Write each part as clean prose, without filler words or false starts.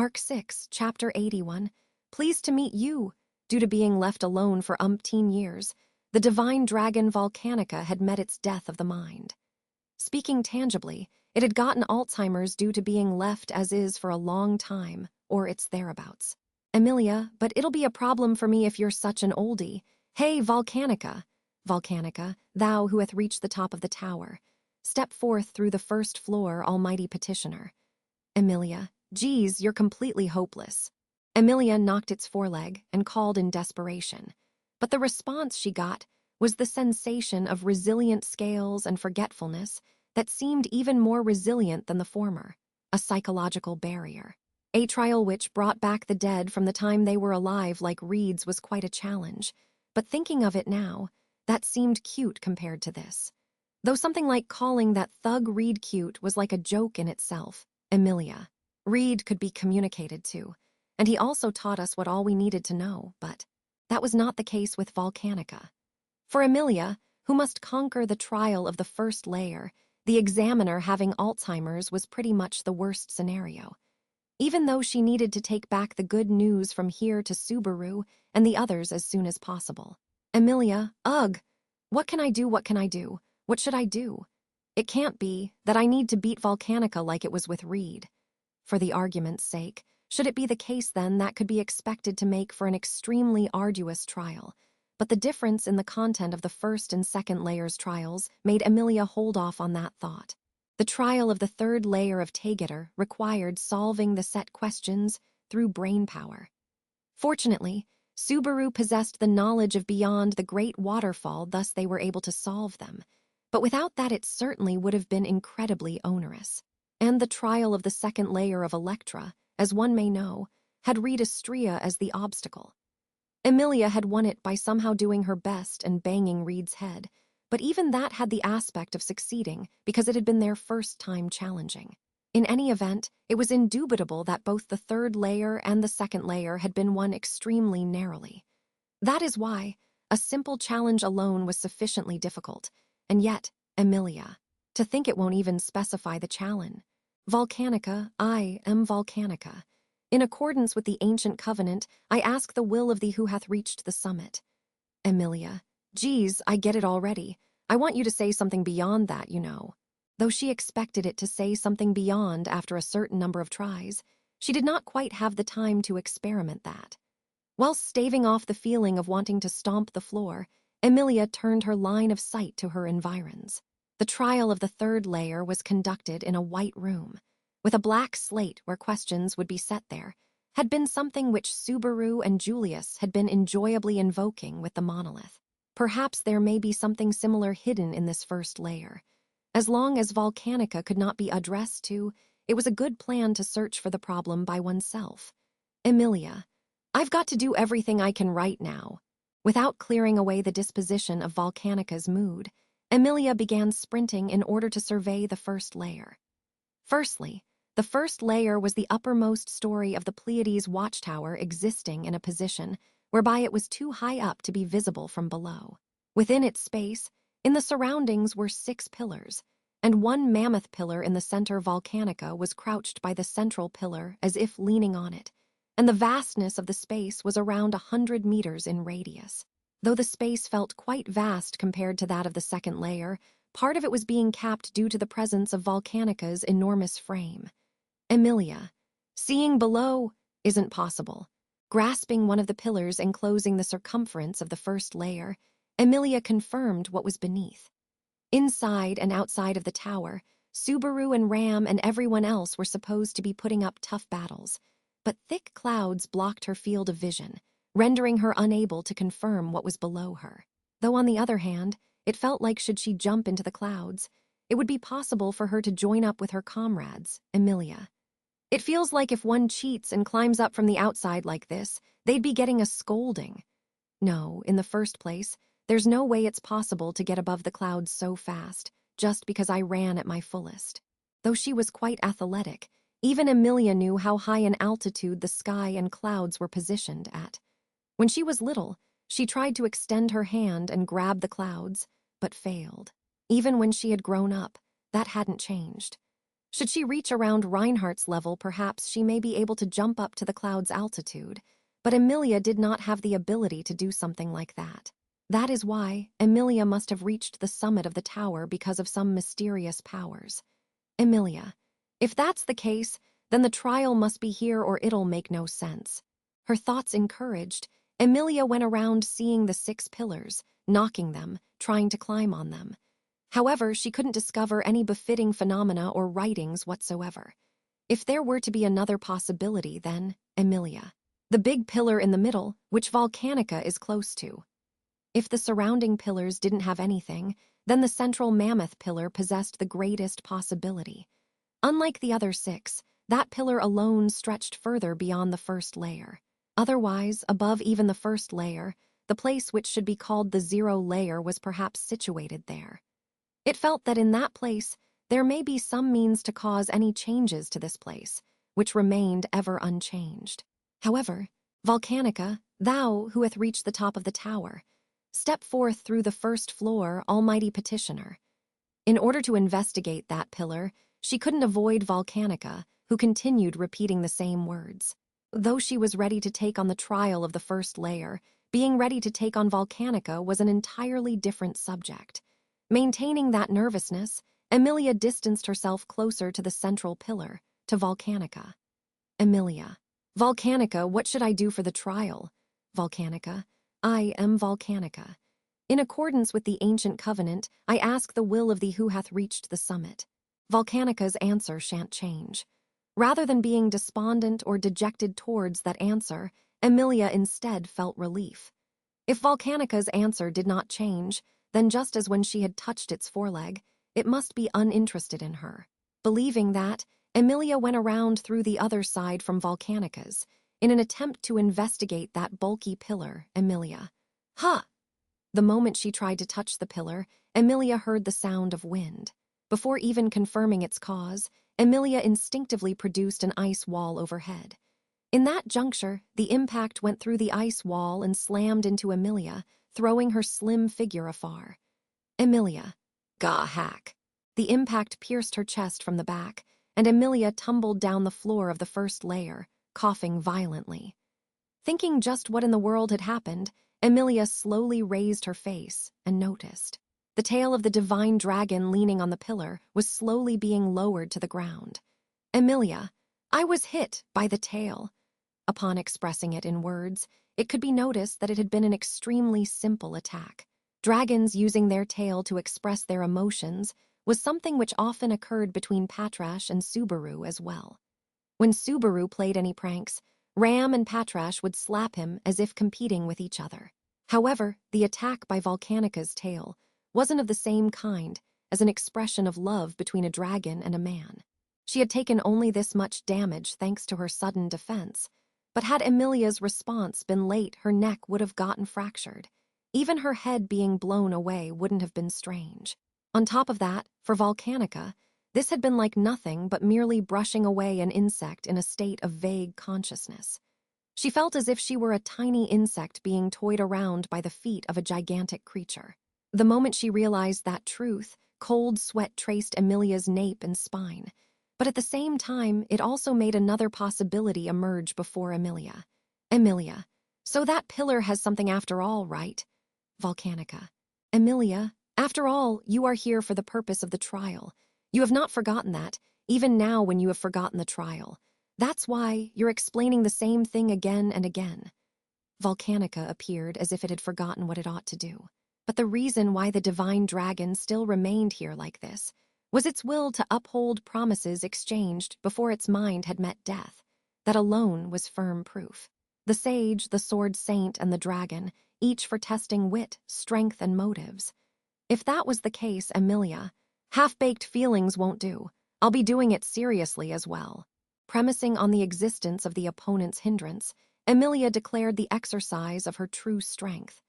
Arc 6, Chapter 81. Pleased to meet you. Due to being left alone for umpteen years, the divine dragon Volcanica had met its death of the mind. Speaking tangibly, it had gotten Alzheimer's due to being left as is for a long time, or its thereabouts. Emilia, but it'll be a problem for me if you're such an oldie. Hey, Volcanica. Volcanica, thou who hath reached the top of the tower, step forth through the first floor, almighty petitioner. Emilia, geez, you're completely hopeless. Emilia knocked its foreleg and called in desperation. But the response she got was the sensation of resilient scales and forgetfulness that seemed even more resilient than the former, a psychological barrier. A trial which brought back the dead from the time they were alive like reeds was quite a challenge, but thinking of it now, that seemed cute compared to this. Though something like calling that thug Reed cute was like a joke in itself. Emilia. Reed could be communicated to, and he also taught us what all we needed to know, but that was not the case with Volcanica. For Emilia, who must conquer the trial of the first layer, the examiner having Alzheimer's was pretty much the worst scenario. Even though she needed to take back the good news from here to Subaru and the others as soon as possible. Emilia, ugh, what can I do, what can I do? What should I do? It can't be that I need to beat Volcanica like it was with Reed. For the argument's sake, should it be the case then that could be expected to make for an extremely arduous trial, but the difference in the content of the first and second layers' trials made Emilia hold off on that thought. The trial of the third layer of Tageter required solving the set questions through brain power. Fortunately, Subaru possessed the knowledge of beyond the great waterfall, thus they were able to solve them. But without that it certainly would have been incredibly onerous. And the trial of the second layer of Electra, as one may know, had Reed Astrea as the obstacle. Emilia had won it by somehow doing her best and banging Reed's head, but even that had the aspect of succeeding because it had been their first time challenging. In any event, it was indubitable that both the third layer and the second layer had been won extremely narrowly. That is why a simple challenge alone was sufficiently difficult, and yet, Emilia, to think it won't even specify the challenge. Volcanica, I am Volcanica. In accordance with the ancient covenant, I ask the will of thee who hath reached the summit. Emilia, geez, I get it already. I want you to say something beyond that, you know. Though she expected it to say something beyond after a certain number of tries, she did not quite have the time to experiment that. While staving off the feeling of wanting to stomp the floor, Emilia turned her line of sight to her environs. The trial of the third layer was conducted in a white room, with a black slate where questions would be set there, had been something which Subaru and Julius had been enjoyably invoking with the monolith. Perhaps there may be something similar hidden in this first layer. As long as Volcanica could not be addressed to, it was a good plan to search for the problem by oneself. Emilia, I've got to do everything I can right now. Without clearing away the disposition of Volcanica's mood, Emilia began sprinting in order to survey the first layer. Firstly, the first layer was the uppermost story of the Pleiades watchtower existing in a position whereby it was too high up to be visible from below. Within its space, in the surroundings were 6 pillars, and one mammoth pillar in the center Volcanica was crouched by the central pillar as if leaning on it, and the vastness of the space was around 100 meters in radius. Though the space felt quite vast compared to that of the second layer, part of it was being capped due to the presence of Volcanica's enormous frame. Emilia, seeing below isn't possible. Grasping one of the pillars enclosing the circumference of the first layer, Emilia confirmed what was beneath. Inside and outside of the tower, Subaru and Ram and everyone else were supposed to be putting up tough battles, but thick clouds blocked her field of vision, rendering her unable to confirm what was below her. Though on the other hand, it felt like should she jump into the clouds, it would be possible for her to join up with her comrades, Emilia. It feels like if one cheats and climbs up from the outside like this, they'd be getting a scolding. No, in the first place, there's no way it's possible to get above the clouds so fast, just because I ran at my fullest. Though she was quite athletic, even Emilia knew how high in altitude the sky and clouds were positioned at. When she was little, she tried to extend her hand and grab the clouds, but failed. Even when she had grown up, that hadn't changed. Should she reach around Reinhardt's level, perhaps she may be able to jump up to the cloud's altitude. But Emilia did not have the ability to do something like that. That is why Emilia must have reached the summit of the tower because of some mysterious powers. Emilia. If that's the case, then the trial must be here or it'll make no sense. Her thoughts encouraged, Emilia went around seeing the 6 pillars, knocking them, trying to climb on them. However, she couldn't discover any befitting phenomena or writings whatsoever. If there were to be another possibility, then Emilia. The big pillar in the middle, which Volcanica is close to. If the surrounding pillars didn't have anything, then the central mammoth pillar possessed the greatest possibility. Unlike the other 6, that pillar alone stretched further beyond the first layer. Otherwise, above even the first layer, the place which should be called the 0 layer was perhaps situated there. It felt that in that place, there may be some means to cause any changes to this place, which remained ever unchanged. However, Volcanica, thou who hath reached the top of the tower, step forth through the first floor, almighty petitioner. In order to investigate that pillar, she couldn't avoid Volcanica, who continued repeating the same words. Though she was ready to take on the trial of the first layer, being ready to take on Volcanica was an entirely different subject. Maintaining that nervousness, Emilia distanced herself closer to the central pillar, to Volcanica. Emilia. Volcanica, what should I do for the trial? Volcanica. I am Volcanica. In accordance with the ancient covenant, I ask the will of thee who hath reached the summit. Volcanica's answer shan't change. Rather than being despondent or dejected towards that answer, Emilia instead felt relief. If Volcanica's answer did not change, then just as when she had touched its foreleg, it must be uninterested in her. Believing that, Emilia went around through the other side from Volcanica's, in an attempt to investigate that bulky pillar, Emilia. Ha! The moment she tried to touch the pillar, Emilia heard the sound of wind. Before even confirming its cause, Emilia instinctively produced an ice wall overhead. In that juncture, the impact went through the ice wall and slammed into Emilia, throwing her slim figure afar. Emilia. Gah hack. The impact pierced her chest from the back, and Emilia tumbled down the floor of the first layer, coughing violently. Thinking just what in the world had happened, Emilia slowly raised her face and noticed. The tail of the divine dragon leaning on the pillar was slowly being lowered to the ground. Emilia, I was hit by the tail. Upon expressing it in words, it could be noticed that it had been an extremely simple attack. Dragons using their tail to express their emotions was something which often occurred between Patrash and Subaru as well. When Subaru played any pranks, Ram and Patrash would slap him as if competing with each other. However, the attack by Volcanica's tail wasn't of the same kind as an expression of love between a dragon and a man. She had taken only this much damage thanks to her sudden defense, but had Emilia's response been late, her neck would have gotten fractured. Even her head being blown away wouldn't have been strange. On top of that, for Volcanica, this had been like nothing but merely brushing away an insect in a state of vague consciousness. She felt as if she were a tiny insect being toyed around by the feet of a gigantic creature. The moment she realized that truth, cold sweat traced Emilia's nape and spine. But at the same time, it also made another possibility emerge before Emilia. Emilia. So that pillar has something after all, right? Volcanica. Emilia, after all, you are here for the purpose of the trial. You have not forgotten that, even now when you have forgotten the trial. That's why you're explaining the same thing again and again. Volcanica appeared as if it had forgotten what it ought to do. But the reason why the divine dragon still remained here like this was its will to uphold promises exchanged before its mind had met death. That alone was firm proof. The sage, the sword saint, and the dragon, each for testing wit, strength, and motives. If that was the case, Emilia, half-baked feelings won't do. I'll be doing it seriously as well. Premising on the existence of the opponent's hindrance, Emilia declared the exercise of her true strength.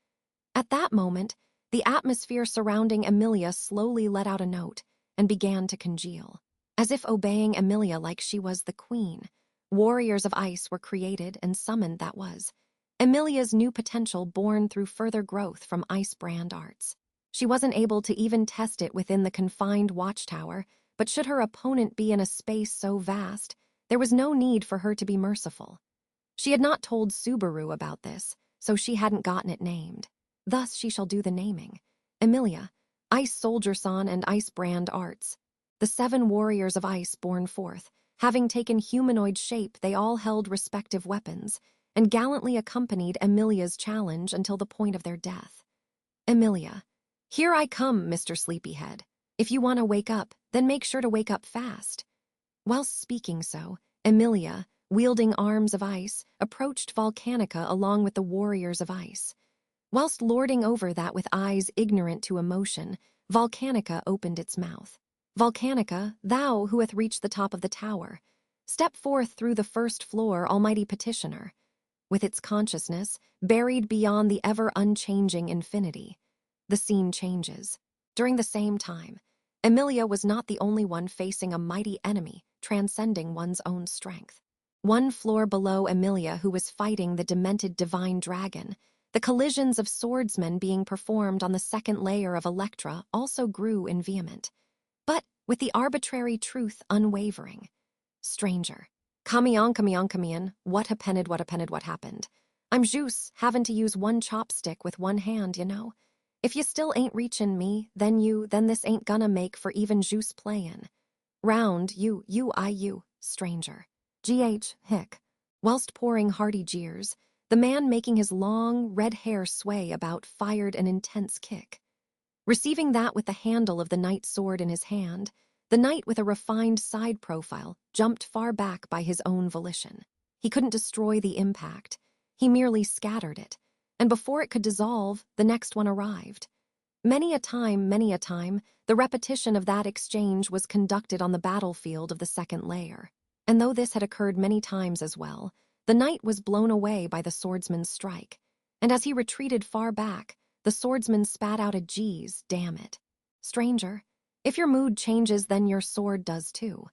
At that moment, the atmosphere surrounding Emilia slowly let out a note and began to congeal. As if obeying Emilia like she was the queen, warriors of ice were created and summoned. That was Emilia's new potential born through further growth from ice brand arts. She wasn't able to even test it within the confined watchtower, but should her opponent be in a space so vast, there was no need for her to be merciful. She had not told Subaru about this, so she hadn't gotten it named. Thus she shall do the naming. Emilia, Ice Soldier San and Ice Brand Arts. The 7 warriors of ice born forth, having taken humanoid shape, they all held respective weapons, and gallantly accompanied Emilia's challenge until the point of their death. Emilia, here I come, Mr. Sleepyhead. If you want to wake up, then make sure to wake up fast. Whilst speaking so, Emilia, wielding arms of ice, approached Volcanica along with the warriors of ice. Whilst lording over that with eyes ignorant to emotion, Volcanica opened its mouth. Volcanica, thou who hath reached the top of the tower, step forth through the first floor, almighty petitioner. With its consciousness, buried beyond the ever-unchanging infinity. The scene changes. During the same time, Emilia was not the only one facing a mighty enemy, transcending one's own strength. One floor below Emilia, who was fighting the demented divine dragon, the collisions of swordsmen being performed on the second layer of Electra also grew in vehement. But with the arbitrary truth unwavering. Stranger. Come on, what happened? I'm juice, having to use one chopstick with one hand, you know. If you still ain't reachin' me, then this ain't gonna make for even juice playin'. Round, you, stranger. G.H. Hick. Whilst pouring hearty jeers, the man making his long, red hair sway about fired an intense kick. Receiving that with the handle of the knight's sword in his hand, the knight with a refined side profile jumped far back by his own volition. He couldn't destroy the impact. He merely scattered it, and before it could dissolve, the next one arrived. Many a time, the repetition of that exchange was conducted on the battlefield of the second layer. And though this had occurred many times as well, the knight was blown away by the swordsman's strike, and as he retreated far back, the swordsman spat out a "Geez, damn it. Stranger, if your mood changes, then your sword does too.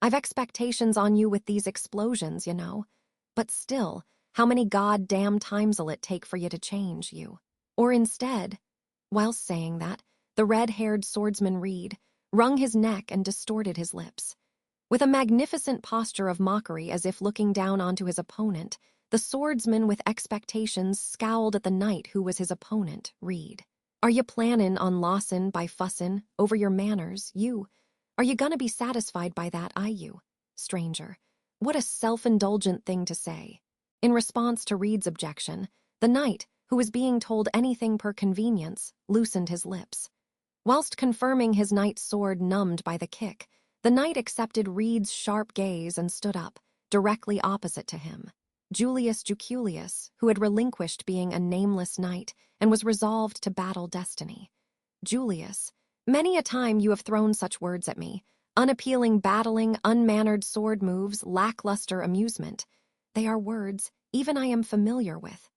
I've expectations on you with these explosions, you know. But still, how many goddamn times'll it take for you to change, you? Or instead," whilst saying that, the red-haired swordsman Reed wrung his neck and distorted his lips. With a magnificent posture of mockery as if looking down onto his opponent, the swordsman with expectations scowled at the knight who was his opponent, Reed. "Are you plannin' on lossin' by fussin' over your manners, you? Are you gonna be satisfied by that, you? Stranger, what a self-indulgent thing to say." In response to Reed's objection, the knight, who was being told anything per convenience, loosened his lips. Whilst confirming his knight's sword numbed by the kick, the knight accepted Reed's sharp gaze and stood up, directly opposite to him. Julius Juculius, who had relinquished being a nameless knight and was resolved to battle destiny. "Julius, many a time you have thrown such words at me, unappealing battling, unmannered sword moves, lackluster amusement. They are words even I am familiar with."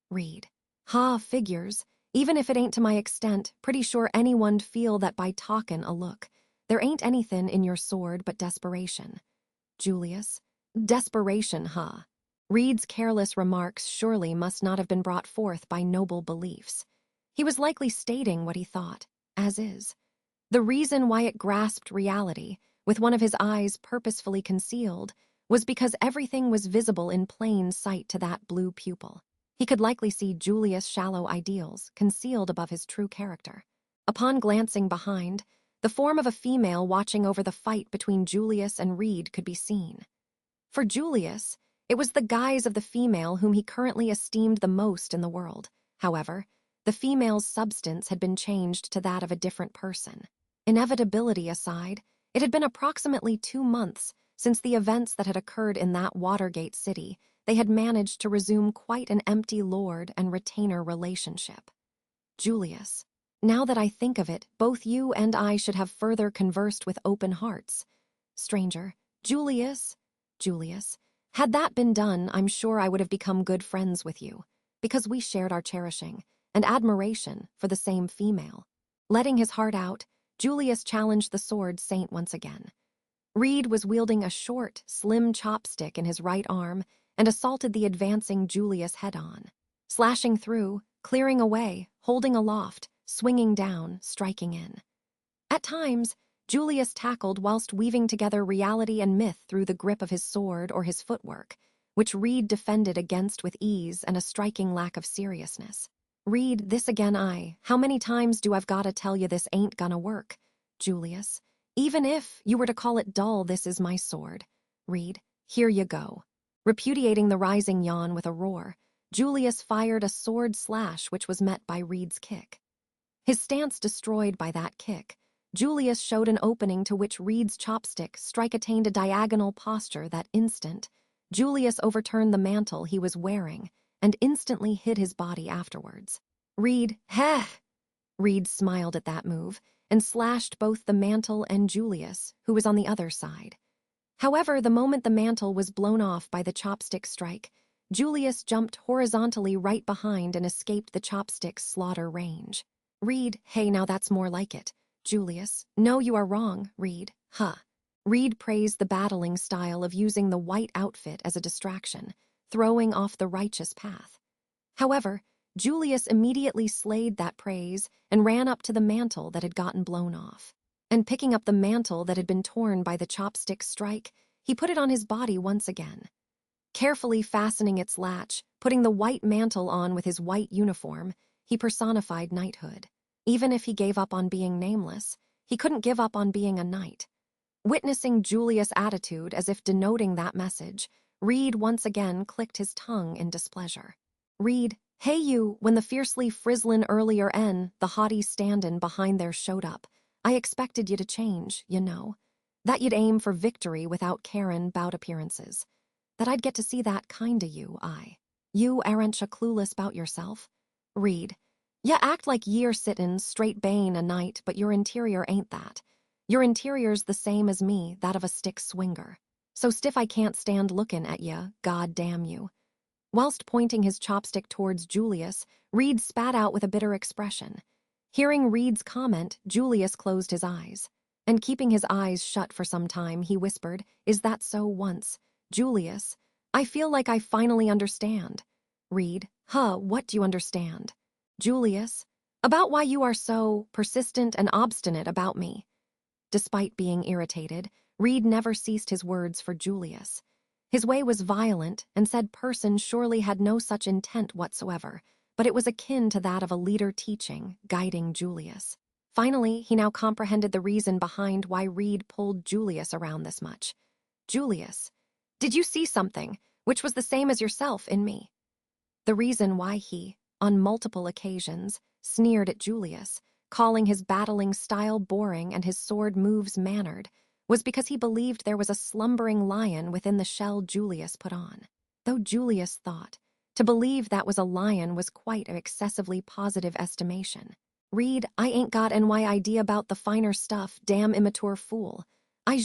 Reed. "Ha, figures. Even if it ain't to my extent, pretty sure anyone'd feel that by talkin' a look. There ain't anything in your sword but desperation." Julius. "Desperation, huh?" Reed's careless remarks surely must not have been brought forth by noble beliefs. He was likely stating what he thought, as is. The reason why it grasped reality, with one of his eyes purposefully concealed, was because everything was visible in plain sight to that blue pupil. He could likely see Julius' shallow ideals concealed above his true character. Upon glancing behind, the form of a female watching over the fight between Julius and Reed could be seen. For Julius, it was the guise of the female whom he currently esteemed the most in the world. However, the female's substance had been changed to that of a different person. Inevitability aside, it had been approximately 2 months since the events that had occurred in that Watergate city. They had managed to resume quite an empty lord and retainer relationship. "Julius, now that I think of it, both you and I should have further conversed with open hearts." Stranger. Julius, had that been done, I'm sure I would have become good friends with you, because we shared our cherishing and admiration for the same female. Letting his heart out, Julius challenged the sword saint once again. Reed was wielding a short, slim chopstick in his right arm and assaulted the advancing Julius head-on, slashing through, clearing away, holding aloft, swinging down, striking in. At times, Julius tackled whilst weaving together reality and myth through the grip of his sword or his footwork, which Reed defended against with ease and a striking lack of seriousness. "Reed, this again how many times do I've gotta tell you this ain't gonna work, Julius? Even if you were to call it dull, this is my sword. Reed, here you go." Repudiating the rising yawn with a roar, Julius fired a sword slash which was met by Reed's kick. His stance destroyed by that kick, Julius showed an opening to which Reed's chopstick strike attained a diagonal posture that instant. Julius overturned the mantle he was wearing and instantly hid his body afterwards. Reed, heh! Reed smiled at that move and slashed both the mantle and Julius, who was on the other side. However, the moment the mantle was blown off by the chopstick strike, Julius jumped horizontally right behind and escaped the chopstick's slaughter range. Reed, hey, now that's more like it. Julius, no, you are wrong, Reed, huh. Reed praised the battling style of using the white outfit as a distraction, throwing off the righteous path. However, Julius immediately slayed that praise and ran up to the mantle that had gotten blown off. And picking up the mantle that had been torn by the chopstick strike, he put it on his body once again. Carefully fastening its latch, putting the white mantle on with his white uniform, he personified knighthood. Even if he gave up on being nameless, he couldn't give up on being a knight. Witnessing Julius' attitude as if denoting that message, Reed once again clicked his tongue in displeasure. Reed, hey you, when the fiercely frizzlin' earlier the haughty stand-in behind there showed up, I expected you to change, you know. That you'd aim for victory without carin' 'bout appearances. That I'd get to see that kinda You aren't clueless 'bout yourself. Reed, ya act like ye're sittin' straight bane a night, but your interior ain't that. Your interior's the same as me, that of a stick swinger. So stiff I can't stand lookin' at ya, god damn you. Whilst pointing his chopstick towards Julius, Reed spat out with a bitter expression. Hearing Reed's comment, Julius closed his eyes. And keeping his eyes shut for some time, he whispered, "Is that so once? Julius, I feel like I finally understand." Reed, what do you understand? Julius, about why you are so persistent and obstinate about me. Despite being irritated, Reed never ceased his words for Julius. His way was violent, and said person surely had no such intent whatsoever, but it was akin to that of a leader teaching, guiding Julius. Finally, he now comprehended the reason behind why Reed pulled Julius around this much. Julius, did you see something, which was the same as yourself in me? The reason why he, on multiple occasions, sneered at Julius, calling his battling style boring and his sword moves mannered, was because he believed there was a slumbering lion within the shell Julius put on. Though Julius thought, to believe that was a lion was quite an excessively positive estimation. Reed, I ain't got any idea about the finer stuff, damn immature fool. I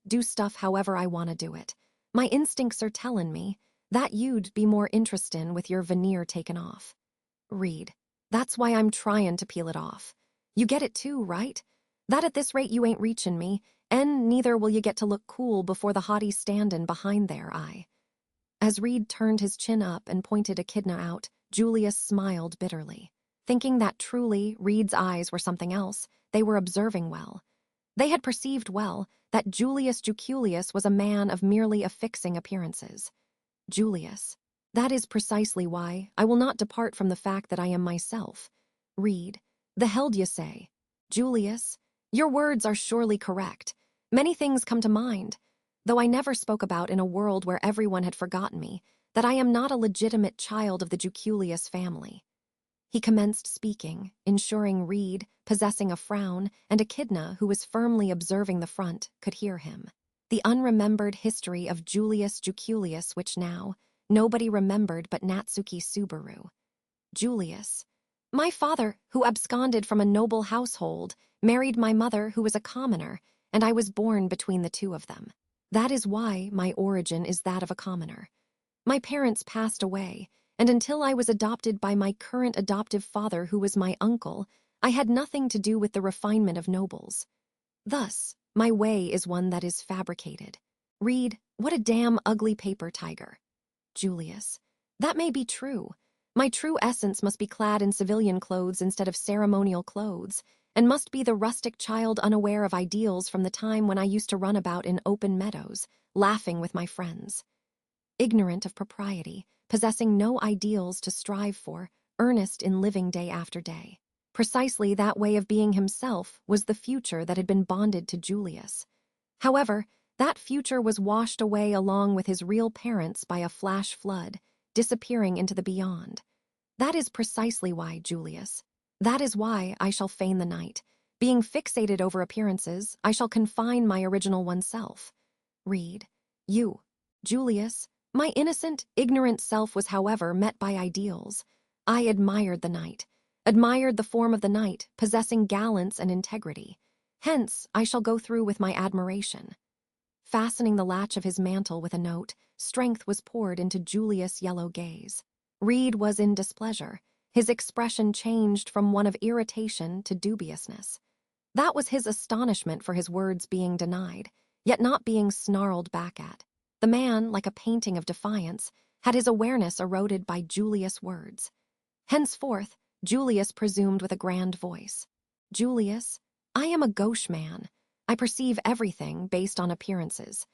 do stuff however I wanna do it. My instincts are tellin' me that you'd be more interestin' with your veneer taken off. Reed, that's why I'm tryin' to peel it off. You get it too, right? That at this rate you ain't reachin' me, and neither will you get to look cool before the haughty stand-in behind there, As Reed turned his chin up and pointed Echidna out, Julius smiled bitterly. Thinking that truly Reed's eyes were something else, they were observing well. They had perceived well that Julius Juculius was a man of merely affixing appearances. Julius, that is precisely why I will not depart from the fact that I am myself. Reed, the hell d'ye say? Julius, your words are surely correct. Many things come to mind, though I never spoke about in a world where everyone had forgotten me, that I am not a legitimate child of the Juculius family. He commenced speaking, ensuring Reed, possessing a frown, and Echidna, who was firmly observing the front, could hear him. The unremembered history of Julius Juculius which now nobody remembered but Natsuki Subaru. Julius, my father, who absconded from a noble household, married my mother, who was a commoner, and I was born between the two of them. That is why my origin is that of a commoner. My parents passed away, and until I was adopted by my current adoptive father, who was my uncle, I had nothing to do with the refinement of nobles. Thus, my way is one that is fabricated. Reed, what a damn ugly paper tiger. Julius, that may be true. My true essence must be clad in civilian clothes instead of ceremonial clothes, and must be the rustic child unaware of ideals from the time when I used to run about in open meadows, laughing with my friends. Ignorant of propriety, possessing no ideals to strive for, earnest in living day after day. Precisely that way of being himself was the future that had been bonded to Julius. However, that future was washed away along with his real parents by a flash flood, disappearing into the beyond. That is precisely why, Julius. That is why I shall feign the night. Being fixated over appearances, I shall confine my original oneself. Read. You, Julius, my innocent, ignorant self was, however, met by ideals. I admired the night, admired the form of the night, possessing gallants and integrity. Hence, I shall go through with my admiration. Fastening the latch of his mantle with a note, strength was poured into Julius' yellow gaze. Reed was in displeasure. His expression changed from one of irritation to dubiousness. That was his astonishment for his words being denied, yet not being snarled back at. The man, like a painting of defiance, had his awareness eroded by Julius' words. Henceforth, Julius presumed with a grand voice. Julius, I am a gauche man. I perceive everything based on appearances.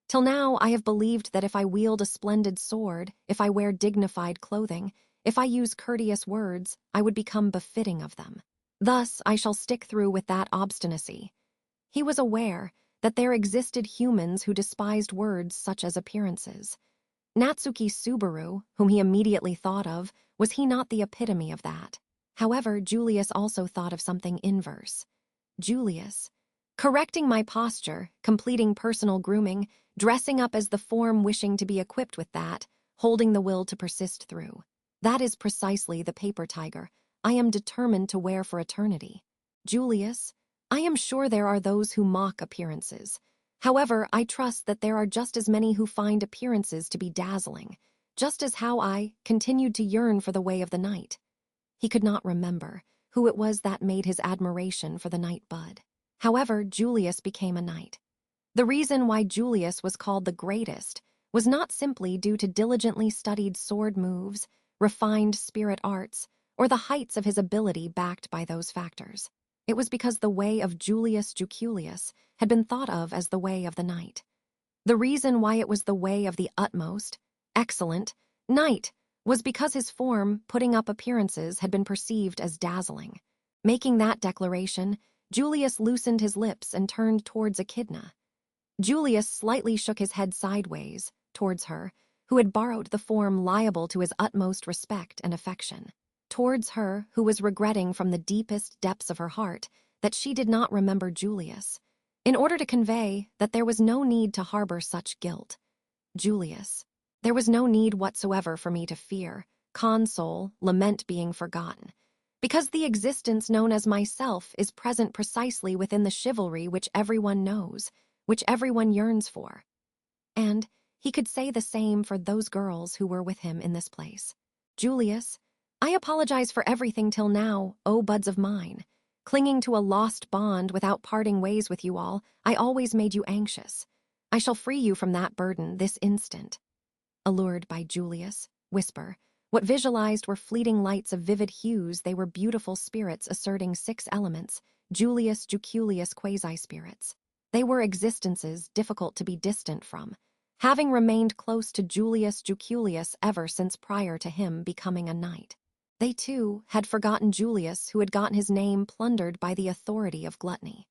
Till now I have believed that if I wield a splendid sword, if I wear dignified clothing, if I use courteous words, I would become befitting of them. Thus I shall stick through with that obstinacy. He was aware that there existed humans who despised words such as appearances. Natsuki Subaru, whom he immediately thought of, was he not the epitome of that? However, Julius also thought of something inverse. Julius, correcting my posture, completing personal grooming, dressing up as the form wishing to be equipped with that, holding the will to persist through. That is precisely the paper tiger I am determined to wear for eternity. Julius, I am sure there are those who mock appearances. However, I trust that there are just as many who find appearances to be dazzling, just as how I continued to yearn for the way of the night. He could not remember who it was that made his admiration for the night bud. However, Julius became a knight. The reason why Julius was called the greatest was not simply due to diligently studied sword moves, refined spirit arts, or the heights of his ability backed by those factors. It was because the way of Julius Juculius had been thought of as the way of the knight. The reason why it was the way of the utmost, excellent, knight was because his form, putting up appearances, had been perceived as dazzling. Making that declaration, Julius loosened his lips and turned towards Echidna. Julius slightly shook his head sideways, towards her, who had borrowed the form liable to his utmost respect and affection. Towards her, who was regretting from the deepest depths of her heart that she did not remember Julius, in order to convey that there was no need to harbor such guilt. Julius, there was no need whatsoever for me to fear, console, lament being forgotten, because the existence known as myself is present precisely within the chivalry which everyone knows, which everyone yearns for. And he could say the same for those girls who were with him in this place. Julius, I apologize for everything till now, O buds of mine. Clinging to a lost bond without parting ways with you all, I always made you anxious. I shall free you from that burden this instant. Allured by Julius, whisper, what visualized were fleeting lights of vivid hues. They were beautiful spirits asserting 6 elements, Julius Juculius quasi-spirits. They were existences difficult to be distant from, having remained close to Julius Juculius ever since prior to him becoming a knight. They, too, had forgotten Julius, who had gotten his name plundered by the authority of gluttony.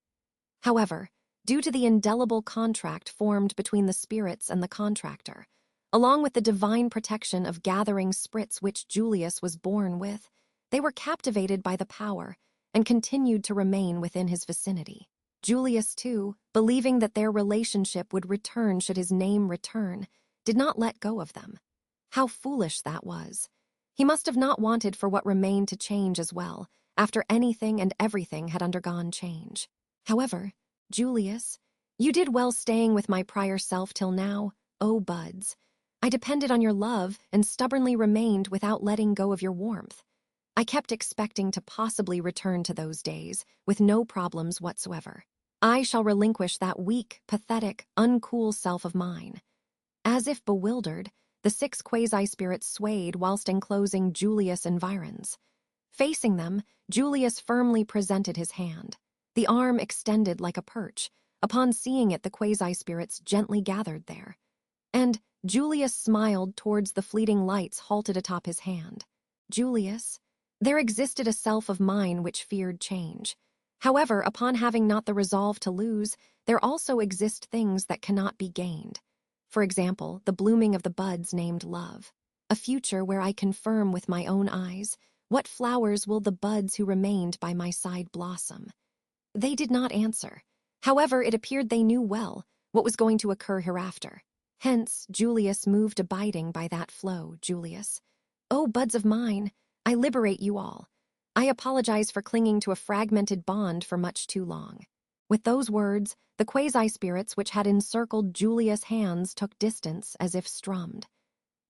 However, due to the indelible contract formed between the spirits and the contractor, along with the divine protection of gathering spirits which Julius was born with, they were captivated by the power and continued to remain within his vicinity. Julius, too, believing that their relationship would return should his name return, did not let go of them. How foolish that was! He must have not wanted for what remained to change as well, after anything and everything had undergone change. However, Julius, you did well staying with my prior self till now, oh buds. I depended on your love and stubbornly remained without letting go of your warmth. I kept expecting to possibly return to those days, with no problems whatsoever. I shall relinquish that weak, pathetic, uncool self of mine. As if bewildered, the 6 quasi-spirits swayed whilst enclosing Julius' environs. Facing them, Julius firmly presented his hand. The arm extended like a perch. Upon seeing it, the quasi-spirits gently gathered there. And Julius smiled towards the fleeting lights halted atop his hand. Julius, there existed a self of mine which feared change. However, upon having not the resolve to lose, there also exist things that cannot be gained. For example, the blooming of the buds named love. A future where I confirm with my own eyes, what flowers will the buds who remained by my side blossom? They did not answer. However, it appeared they knew well what was going to occur hereafter. Hence, Julius moved abiding by that flow, Julius. Oh, buds of mine, I liberate you all. I apologize for clinging to a fragmented bond for much too long. With those words, the quasi-spirits which had encircled Julius' hands took distance as if strummed.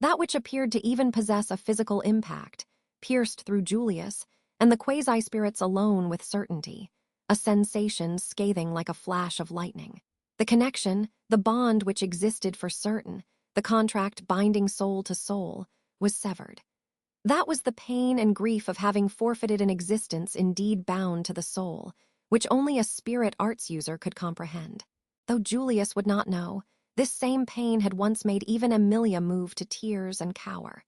That which appeared to even possess a physical impact pierced through Julius, and the quasi-spirits alone with certainty, a sensation scathing like a flash of lightning. The connection, the bond which existed for certain, the contract binding soul to soul, was severed. That was the pain and grief of having forfeited an existence indeed bound to the soul, which only a spirit arts user could comprehend. Though Julius would not know, this same pain had once made even Emilia move to tears and cower.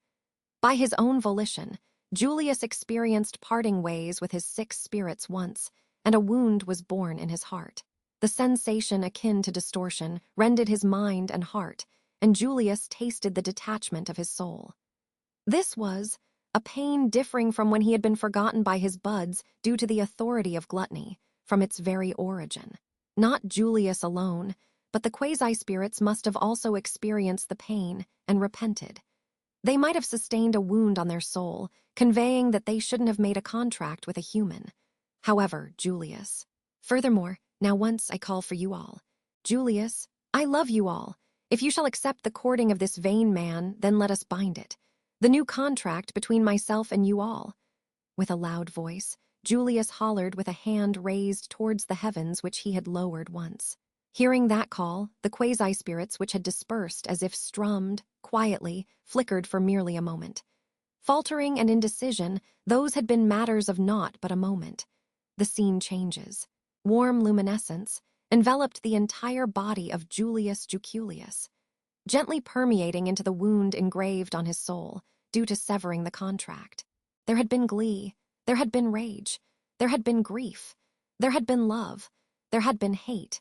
By his own volition, Julius experienced parting ways with his 6 spirits once, and a wound was born in his heart. The sensation akin to distortion rended his mind and heart, and Julius tasted the detachment of his soul. This was a pain differing from when he had been forgotten by his buds due to the authority of gluttony, from its very origin. Not Julius alone, but the quasi-spirits must have also experienced the pain and repented. They might have sustained a wound on their soul, conveying that they shouldn't have made a contract with a human. However, Julius. Furthermore, now once I call for you all. Julius, I love you all. If you shall accept the courting of this vain man, then let us bind it. The new contract between myself and you all. With a loud voice, Julius hollered with a hand raised towards the heavens which he had lowered once. Hearing that call, the quasi-spirits which had dispersed as if strummed, quietly, flickered for merely a moment. Faltering and indecision, those had been matters of naught but a moment. The scene changes. Warm luminescence enveloped the entire body of Julius Juculius, gently permeating into the wound engraved on his soul due to severing the contract. There had been glee, there had been rage, there had been grief, there had been love, there had been hate.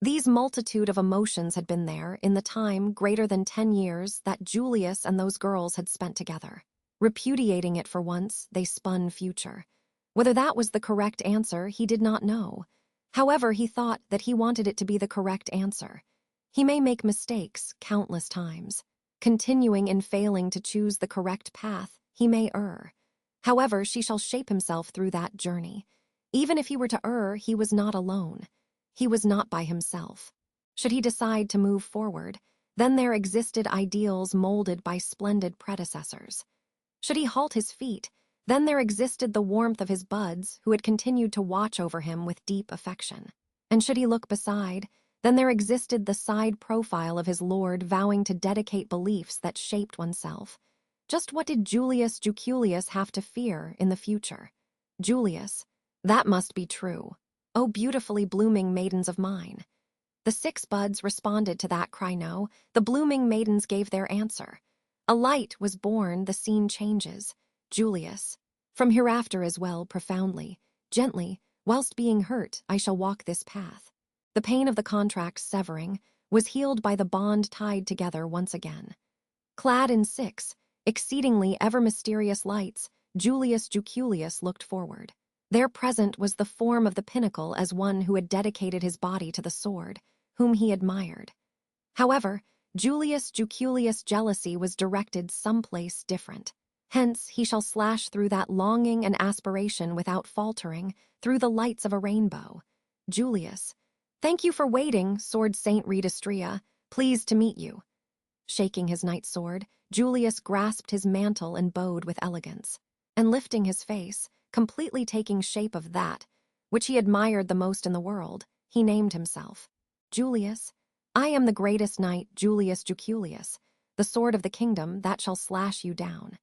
These multitude of emotions had been there in the time greater than 10 years that Julius and those girls had spent together. Repudiating it for once, they spun future. Whether that was the correct answer, he did not know. However, he thought that he wanted it to be the correct answer. He may make mistakes countless times. Continuing in failing to choose the correct path, he may err. However, she shall shape himself through that journey. Even if he were to err, he was not alone. He was not by himself. Should he decide to move forward, then there existed ideals molded by splendid predecessors. Should he halt his feet, then there existed the warmth of his buds who had continued to watch over him with deep affection. And should he look beside, then there existed the side profile of his lord vowing to dedicate beliefs that shaped oneself. Just what did Julius Juculius have to fear in the future? Julius, that must be true. Oh, beautifully blooming maidens of mine. The 6 buds responded to that cry no. The blooming maidens gave their answer. A light was born, the scene changes. Julius, from hereafter as well profoundly, gently, whilst being hurt, I shall walk this path. The pain of the contract's severing was healed by the bond tied together once again. Clad in 6, exceedingly ever-mysterious lights, Julius Juculius looked forward. There present was the form of the pinnacle as one who had dedicated his body to the sword, whom he admired. However, Julius Juculius' jealousy was directed someplace different. Hence, he shall slash through that longing and aspiration without faltering, through the lights of a rainbow. Julius, thank you for waiting, Sword Saint Redistria. Pleased to meet you. Shaking his knight sword, Julius grasped his mantle and bowed with elegance. And lifting his face, completely taking shape of that, which he admired the most in the world, he named himself. Julius, I am the greatest knight Julius Juculius, the sword of the kingdom that shall slash you down.